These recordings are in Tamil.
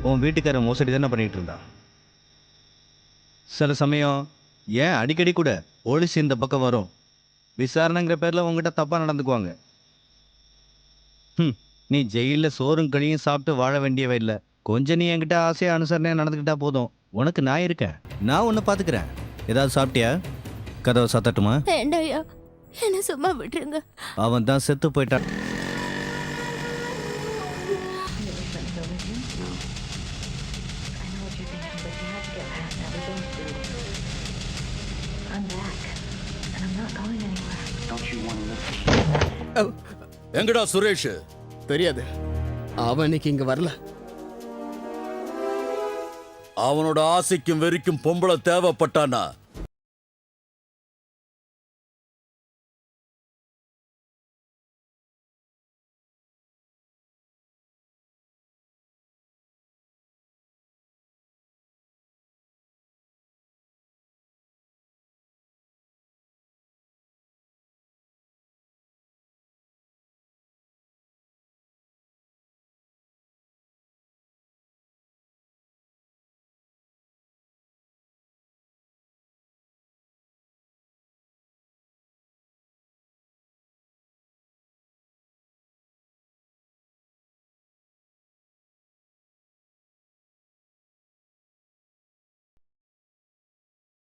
உன் வீட்டுக்காரன் மோசடி தானே பண்ணிகிட்டு இருந்தான். சில சமயம் ஏன் அடிக்கடி கூட போலீஸ் இந்த பக்கம் வரும், விசாரணைங்கிற பேரில் உங்ககிட்ட தப்பாக நடந்துக்குவாங்க. நீ ஜெயிலில் சோறும் கனியும் சாப்பிட்டு வாழ வேண்டியவ இல்லை. கொஞ்சம் நீ என்கிட்ட ஆசையாக அனுசரணையாக நடந்துக்கிட்டா போதும். உனக்கு நான் இருக்கேன், நான் உன்னை பார்த்துக்கிறேன். ஏதாவது சாப்பிட்டியா? கதவை சாத்தட்டுமா? வேண்டாயா, என்ன சும்மா விட்டுருங்க. அவன் தான் செத்து போயிட்டான். எங்கடா சுரேஷ்? தெரியாது, அவன் இன்னைக்கு இங்க வரல. அவனோட ஆசைக்கும் வெறிக்கும் பொம்பளை தேவைப்பட்டானா?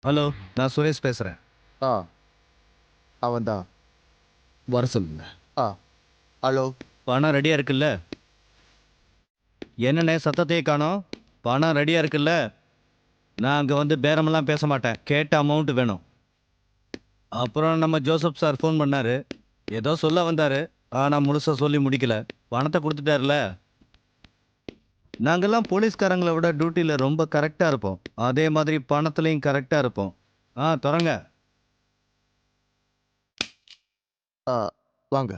ஹலோ, நான் சுரேஷ் பேசுகிறேன். அவன்தான். வர சொல்லுங்க. ஹலோ. பணம் ரெடியாக இருக்குல்ல? என்னண்ணே சத்தத்தையே காணோம்? பணம் ரெடியாக இருக்குல்ல? நான் அங்கே வந்து பேரமெல்லாம் பேச மாட்டேன், கேட்ட அமௌண்ட் வேணும். அப்புறம் நம்ம ஜோசப் சார் ஃபோன் பண்ணார், ஏதோ சொல்ல வந்தார், ஆனால் முழுசாக சொல்லி முடிக்கல. பணத்தை கொடுத்துட்டார்ல. நாங்கள்லாம் போலீஸ்காரங்களை விட டியூட்டியில் ரொம்ப கரெக்டாக இருப்போம், அதே மாதிரி பணத்துலேயும் கரெக்டாக இருப்போம். தொடங்க. வாங்க.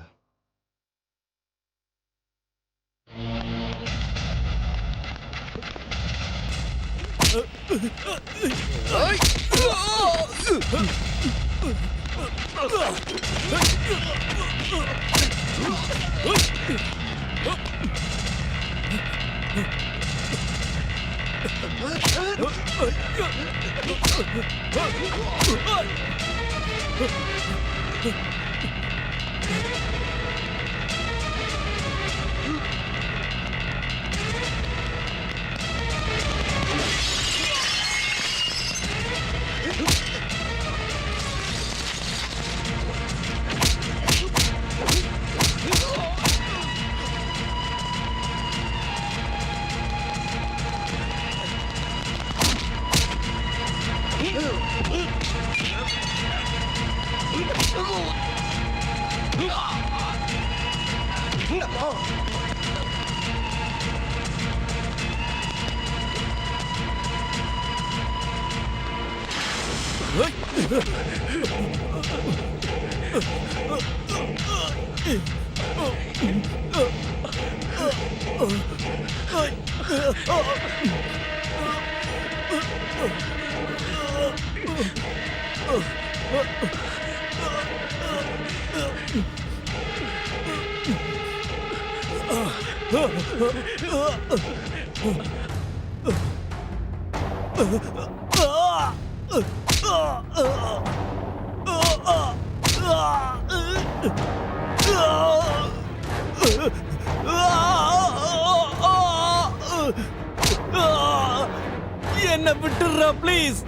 என்ன விட்டுறா ப்ளீஸ்.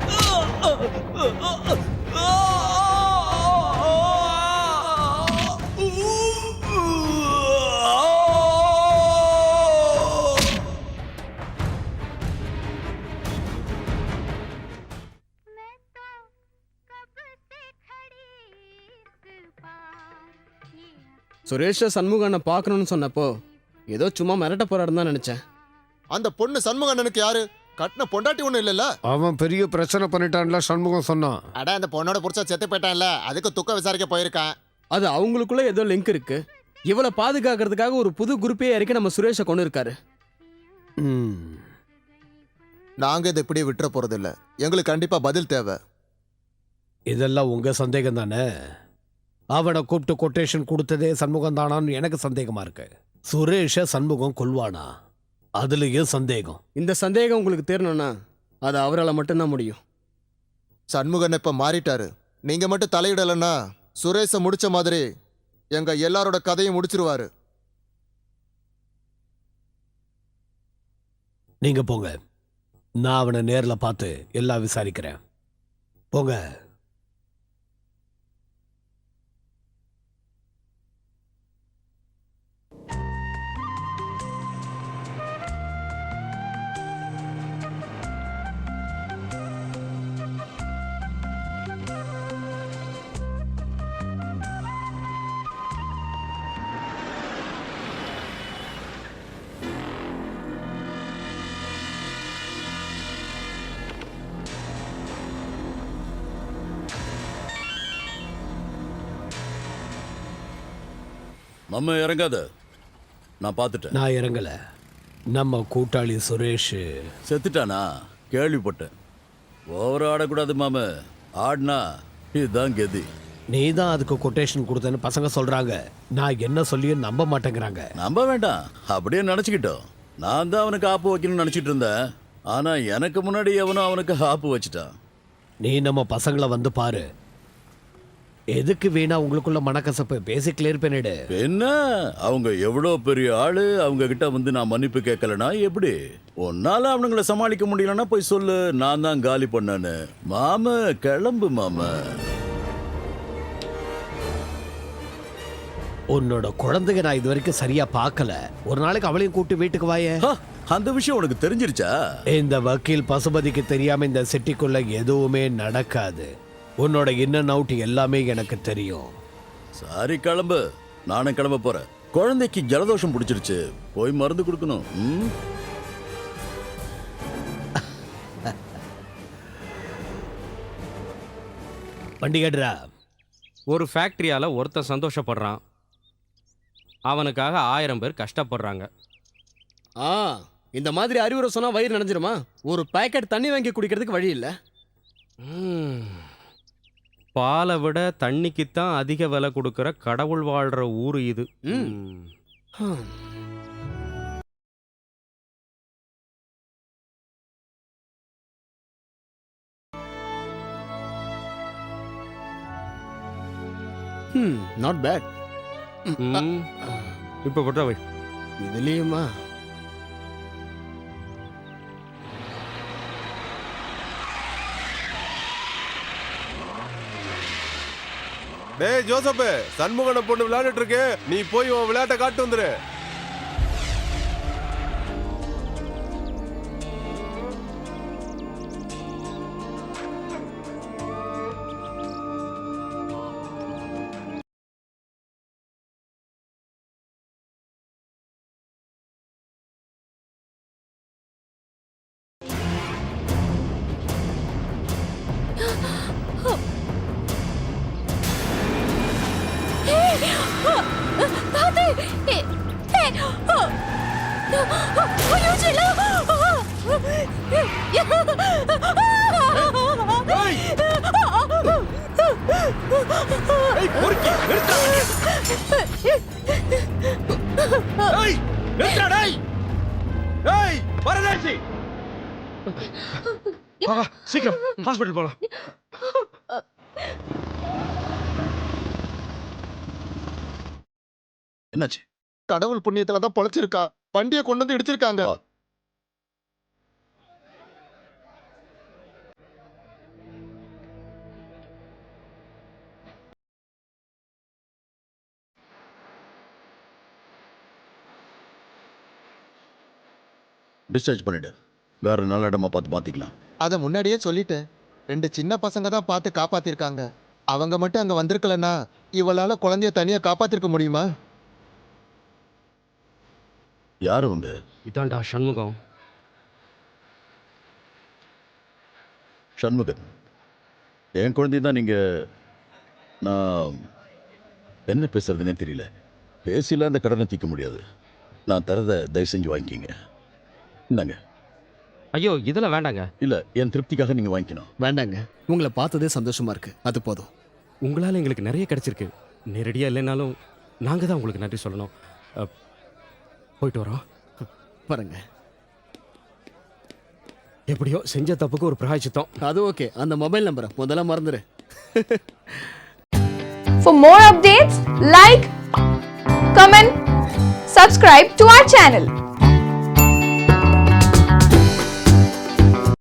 சுரேஷ சண்முகனை பார்க்கணும்னு சொன்னப்போ ஏதோ சும்மா மிரட்ட போறாருன்னு தான் நினைச்சேன். அந்த பொண்ணு சண்முகண்ணனுக்கு யாரு? கட்டின பொண்டாட்டி ஒண்ணு இல்லல்ல? அவன் பெரிய பிரச்சனை பண்ணிட்டான்ல சண்முகம் சொன்னான். அட, அந்த பொண்ணோட புருஷன் செத்து போயிட்டான்ல, அதுக்கு துக்க விசாரிக்க போயிருக்கான். அது அவங்களுக்குள்ள ஏதோ லிங்க் இருக்கு. இவளை பாதுகாக்கிறதுக்காக ஒரு புது குரூப்பே இறக்கி நம்ம சுரேஷை கொண்டு இருக்காரு. நாங்க இதை இப்படியே விட்டுற போறது இல்ல, எங்களுக்கு கண்டிப்பா பதில் தேவை. இதெல்லாம் உங்க சந்தேகம் தானே? அவனை கூப்பிட்டு கொட்டேஷன் கொடுத்ததே சண்முகம் தானான்னு எனக்கு சந்தேகமா இருக்கு. சுரேஷ சண்முகம் கொல்வானா? அதுல ஏன் சந்தேகம்? இந்த சந்தேகம் உங்களுக்கு தீரணும்னா அது அவரால் மட்டும்தான் முடியும். சண்முகன் இப்ப மாறிட்டாரு. நீங்க மட்டும் தலையிடலன்னா சுரேஷை முடிச்ச மாதிரி எங்க எல்லாரோட கதையும் முடிச்சிருவாரு. நீங்க போங்க, நான் அவனை நேர்ல பார்த்து எல்லாம் விசாரிக்கிறேன். போங்க. நம்ம இறங்காத, நான் பார்த்துட்டேன். நான் இறங்கல. நம்ம கூட்டாளி சுரேஷ் செத்துட்டானா? கேள்விப்பட்டேன். ஓவர ஆடக்கூடாது மாம, ஆடினா இதுதான் கெதி. நீ தான் அதுக்கு கொட்டேஷன் கொடுத்தேன்னு பசங்க சொல்றாங்க. நான் என்ன சொல்லியும் நம்ப மாட்டேங்கிறாங்க. நம்ப வேண்டாம், அப்படியே நினச்சிக்கிட்டோம். நான் தான் அவனுக்கு ஆப்பு வைக்கணும்னு நினச்சிட்டு இருந்தேன். ஆனா எனக்கு முன்னாடி எவனும் அவனுக்கு ஆப்பு வச்சுட்டான். நீ நம்ம பசங்களை வந்து பாரு. எதுக்கு வீணா உங்களுக்குள்ள மனக்கசப்பு? பேசி கிளியர் பண்ணிடு. என்ன அவங்க எவ்வளோ பெரிய ஆளு, அவங்க கிட்ட வந்து நான் மன்னிப்பு கேட்கலனா எப்படி? உன்னால அவனுங்களை சமாளிக்க முடியலன்னா போய் சொல்லு, நான் தான் காலி பண்ணேன்னு. மாம கிளம்பு மாம. உன்னோட குழந்தைங்க நான் இது வரைக்கும் சரியா பார்க்கல. ஒரு நாளைக்கு அவளையும் கூட்டி வீட்டுக்கு வாயே. ஹா, அந்த விஷயம் உனக்கு தெரிஞ்சிருச்சா? இந்த வக்கீல் பசுபதிக்கு தெரியாம இந்த சிட்டிக்குள்ள எதுவுமே நடக்காது. உன்னோட இன்னன் அவுட் எல்லாமே எனக்கு தெரியும். சாரி, கிளம்பு. நானும் கிளம்ப போறேன். குழந்தைக்கு ஜலதோஷம் பிடிச்சிருச்சு, போய் மருந்து கொடுக்கணும். வண்டி கட்டுறா. ஒரு ஃபேக்டரியால ஒருத்தன் சந்தோஷப்படுறான், அவனுக்காக 1000 பேர் கஷ்டப்படுறாங்க. இந்த மாதிரி அறிவுரை சொன்னா வயிறு நனைஞ்சிருமா? ஒரு பேக்கெட் தண்ணி வாங்கி குடிக்கிறதுக்கு வழி இல்லை. பாலை விட தண்ணிக்குத்தான் அதிக விலை கொடுக்கிற கடவுள் வாழ்ற ஊரு இது. Not bad. இப்ப கொட்டா வை. இதுலயுமா? டேய் ஜோசப், சண்முகனை பொண்ணு விளையாடிட்டு இருக்கு, நீ போய் உன் விளையாட்டை காட்டு வந்துரு. சீக்கிரம் ஹாஸ்பிடல் போலாம். என்னாச்சு? கடவுள் புண்ணியத்துல தான் பொழைச்சிருக்கா. வண்டியை கொண்டு வந்து இடிச்சிருக்காங்க. டிஸ்சார்ஜ் பண்ணிடு. வேற நல்ல இடமா பார்த்து மாத்திக்கலாம். அதை முன்னாடியே சொல்லிட்டேன். 2 சின்ன பசங்க தான் பார்த்து காப்பாத்திருக்காங்க. அவங்க மட்டும் அங்க வந்திருக்கலன்னா இவளால குழந்தைய தனியா காப்பாத்திருக்க முடியுமா? யாரு உண்டு? இதான்டா சண்முகம். சண்முகன், என் குழந்தை தான். நீங்க நான் என்ன பேசுறதுன்னே தெரியல. பேசில அந்த கடனை தீர்க்க முடியாது. நான் தரதை தயவு செஞ்சு வாங்கிக்கிங்க. இந்தாங்க. ஐயோ இதெல்லாம் வேண்டாங்க. இல்ல, என் திருப்திக்காக நீங்க வாங்கிக்கணும். வேண்டாங்க, உங்களை பார்த்ததே சந்தோஷமா இருக்கு, அது போதும். உங்களால எங்களுக்கு நிறைய கிடைச்சிருக்கு. நேரடியா இல்லைனாலும் நாங்க தான் உங்களுக்கு நன்றி சொல்லணும். போயிட்டு வரோம். பாருங்க. எப்படியோ செஞ்ச தப்புக்கு ஒரு பிராயச்சித்தம். அது ஓகே, அந்த மொபைல் நம்பரை முதல்ல மறந்துடு. For more updates, like, comment, subscribe to our channel.